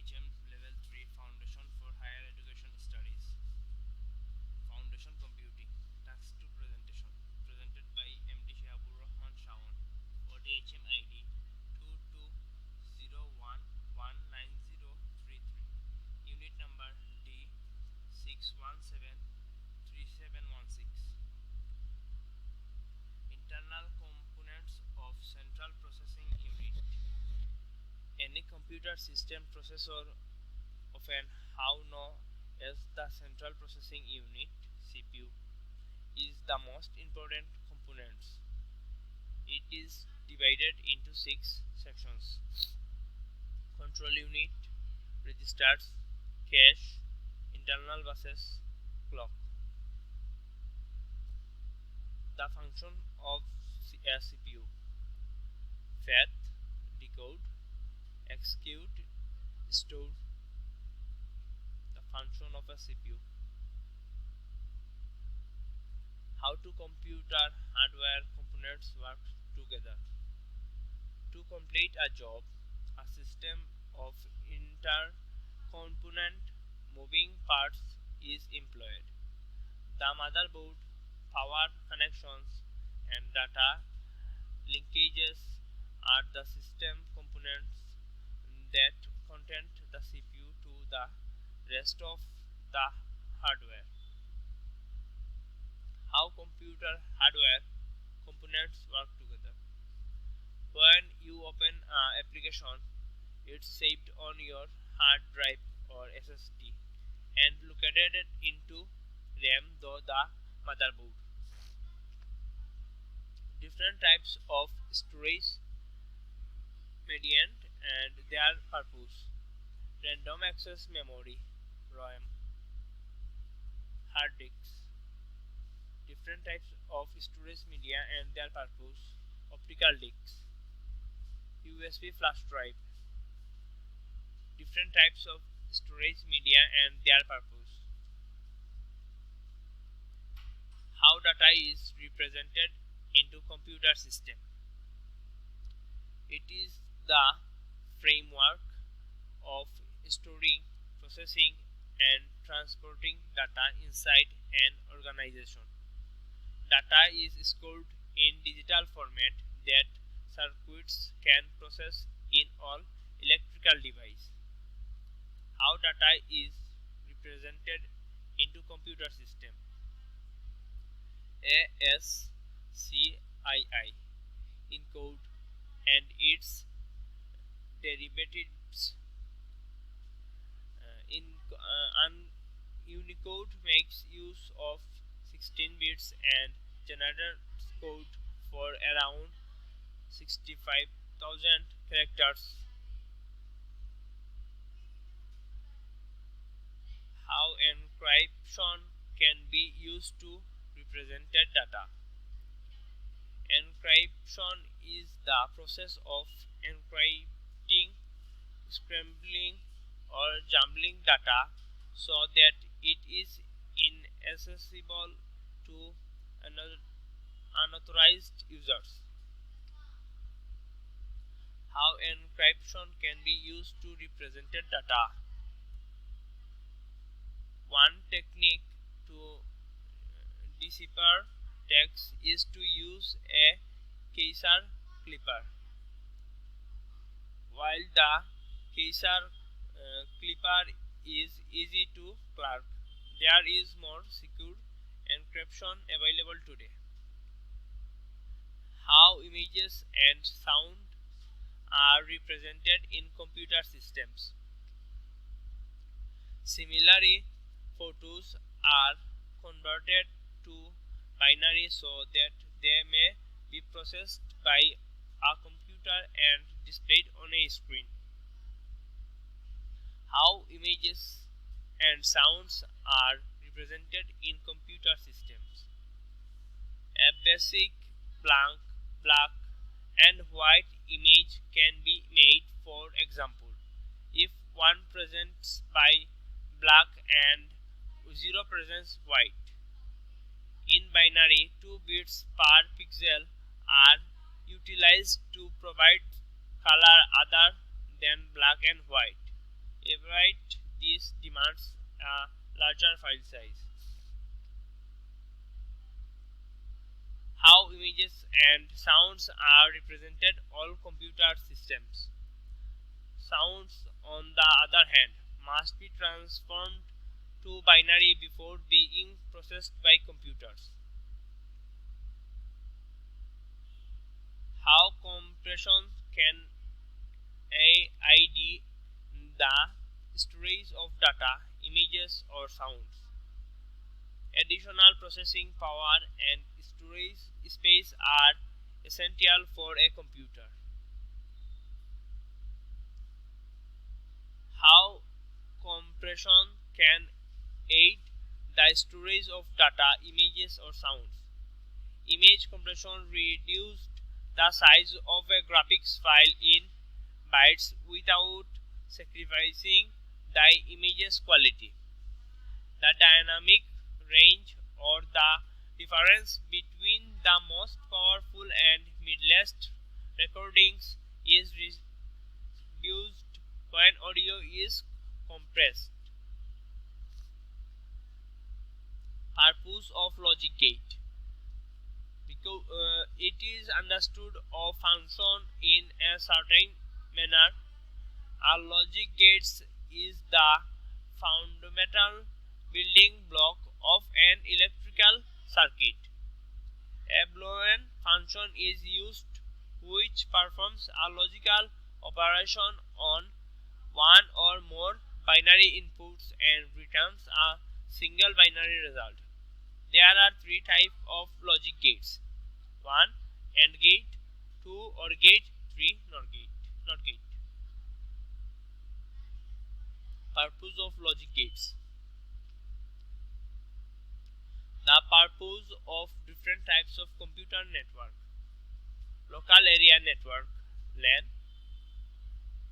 HM Level 3 Foundation for Higher Education Studies. Foundation Computing. Task 2 presentation. Presented by MD Shihabur Rahman Shaon. OTHM ID 22011903. Unit number D6173716. Internal components of Central Processing Unit. Any computer system processor, often known as the Central Processing Unit (CPU), is the most important component. It is divided into 6 sections: control unit, registers, cache, internal buses, clock. The function of a CPU: fetch, decode, execute, store. The function of a CPU. How to computer hardware components work together. To complete a job, a system of inter-component moving parts is employed. The motherboard, power connections, and data linkages are the system components that connect the CPU to the rest of the hardware. How computer hardware components work together. When you open an application, it's saved on your hard drive or SSD and located into RAM through the motherboard. Different types of storage mediant and their purpose. Random access memory (RAM), hard disks. Different types of storage media and their purpose. Optical discs, USB flash drive. Different types of storage media and their purpose. How data is represented into computer system. It is the framework of storing, processing, and transporting data inside an organization. Data is stored in digital format that circuits can process in all electrical devices. How data is represented into computer system. ASCII encode and its derivatives. Unicode makes use of 16 bits and generates code for around 65,000 characters. How encryption can be used to represent data. Encryption is the process of encrypting, scrambling, or jumbling data so that it is inaccessible to unauthorized users. How encryption can be used to represent data. One technique to decipher text is to use a Kaiser clipper. While the Kaiser clipper is easy to crack, there is more secure encryption available today. How images and sound are represented in computer systems. Similarly, photos are converted to binary so that they may be processed by a computer and displayed on a screen. How images and sounds are represented in computer systems. A basic blank, black, and white image can be made. For example, if 1 presents by black and 0 presents white. In binary, 2 bits per pixel are utilized to provide color other than black and white. Right, this demands a larger file size. How images and sounds are represented all computer systems. Sounds, on the other hand, must be transformed to binary before being processed by computers. How compression can aid the storage of data, images, or sounds. Additional processing power and storage space are essential for a computer. How compression can aid the storage of data, images, or sounds. Image compression reduced the size of a graphics file in bytes without sacrificing the image's quality. The dynamic range, or the difference between the most powerful and middlest recordings, is reduced when audio is compressed. Purpose of logic gate. Because it is understood or function in a certain manner, a logic gate is the fundamental building block of an electrical circuit. A Boolean function is used which performs a logical operation on one or more binary inputs and returns a single binary result. There are three types of logic gates: 1. AND gate, 2. OR gate, 3. NOT gate. Not gate. Purpose of logic gates. The purpose of different types of computer network: local area network LAN,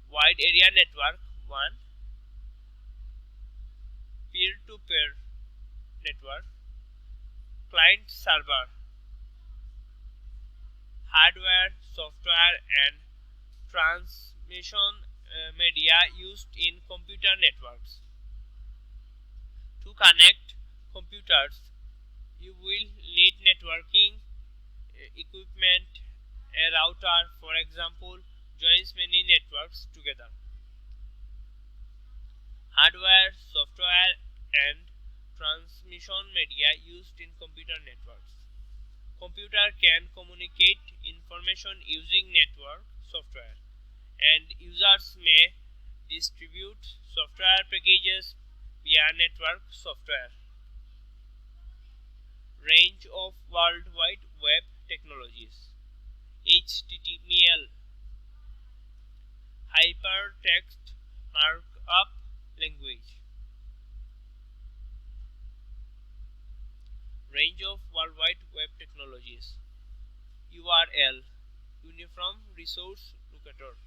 wide area network WAN, peer-to-peer network, client server, hardware, software, and transmission media used in computer networks. To connect computers, you will need networking equipment. A router, for example, joins many networks together. Hardware, software, and transmission media used in computer networks. Computer can communicate information using network software, and users may distribute software packages via network software. Range of World Wide Web technologies: HTML, hypertext markup language. Range of World Wide Web technologies: URL, Uniform Resource Locator,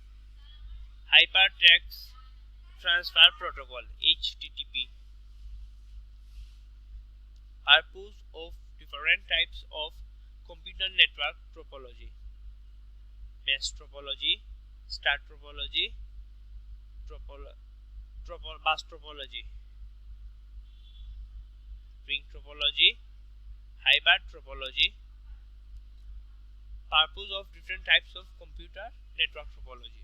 Hypertext Transfer Protocol, HTTP. Purpose of different types of computer network topology: mesh topology, star topology, bus topology, ring topology, hybrid topology. Purpose of different types of computer network topology.